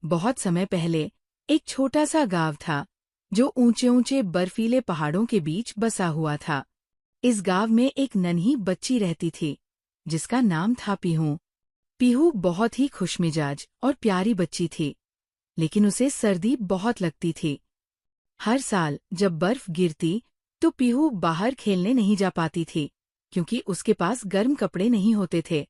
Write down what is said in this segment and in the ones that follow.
बहुत समय पहले एक छोटा सा गांव था जो ऊंचे ऊंचे बर्फीले पहाड़ों के बीच बसा हुआ था। इस गांव में एक नन्ही बच्ची रहती थी जिसका नाम था पीहू। पीहू बहुत ही खुशमिजाज और प्यारी बच्ची थी, लेकिन उसे सर्दी बहुत लगती थी। हर साल जब बर्फ गिरती तो पीहू बाहर खेलने नहीं जा पाती थी क्योंकि उसके पास गर्म कपड़े नहीं होते थे।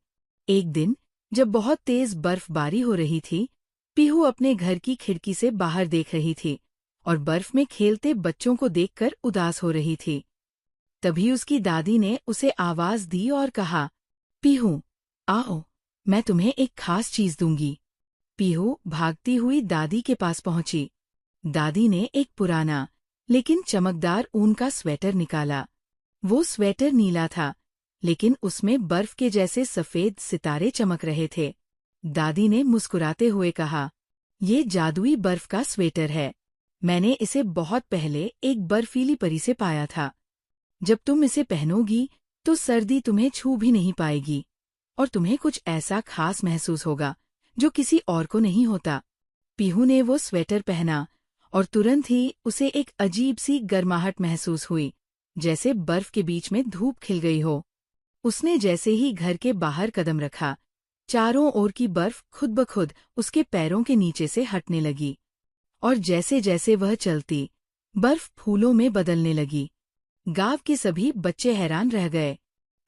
एक दिन जब बहुत तेज बर्फबारी हो रही थी, पीहू अपने घर की खिड़की से बाहर देख रही थी और बर्फ में खेलते बच्चों को देखकर उदास हो रही थी। तभी उसकी दादी ने उसे आवाज दी और कहा, पीहू, आओ, मैं तुम्हें एक खास चीज दूंगी। पीहू भागती हुई दादी के पास पहुंची। दादी ने एक पुराना लेकिन चमकदार ऊन का स्वेटर निकाला। वो स्वेटर नीला था, लेकिन उसमें बर्फ के जैसे सफेद सितारे चमक रहे थे। दादी ने मुस्कुराते हुए कहा, ये जादुई बर्फ का स्वेटर है। मैंने इसे बहुत पहले एक बर्फीली परी से पाया था। जब तुम इसे पहनोगी तो सर्दी तुम्हें छू भी नहीं पाएगी और तुम्हें कुछ ऐसा खास महसूस होगा जो किसी और को नहीं होता। पीहू ने वो स्वेटर पहना और तुरंत ही उसे एक अजीब सी गर्माहट महसूस हुई, जैसे बर्फ के बीच में धूप खिल गई हो। उसने जैसे ही घर के बाहर कदम रखा, चारों ओर की बर्फ खुद ब खुद उसके पैरों के नीचे से हटने लगी और जैसे जैसे वह चलती, बर्फ फूलों में बदलने लगी। गांव के सभी बच्चे हैरान रह गए।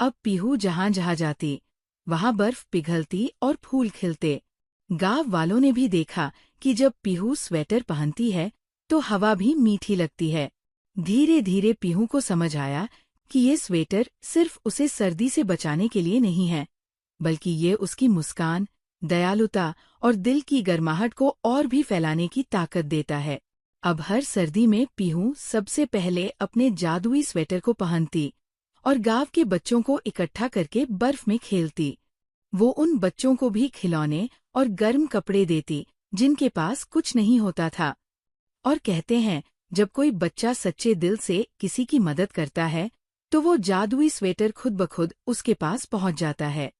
अब पीहू जहां जहां जाती, वहां बर्फ पिघलती और फूल खिलते। गांव वालों ने भी देखा कि जब पीहू स्वेटर पहनती है तो हवा भी मीठी लगती है। धीरे धीरे पीहू को समझ आया कि ये स्वेटर सिर्फ उसे सर्दी से बचाने के लिए नहीं है, बल्कि ये उसकी मुस्कान, दयालुता और दिल की गर्माहट को और भी फैलाने की ताकत देता है। अब हर सर्दी में पीहू सबसे पहले अपने जादुई स्वेटर को पहनती और गांव के बच्चों को इकट्ठा करके बर्फ में खेलती। वो उन बच्चों को भी खिलौने और गर्म कपड़े देती जिनके पास कुछ नहीं होता था। और कहते हैं, जब कोई बच्चा सच्चे दिल से किसी की मदद करता है तो वो जादुई स्वेटर खुद ब खुद उसके पास पहुंच जाता है।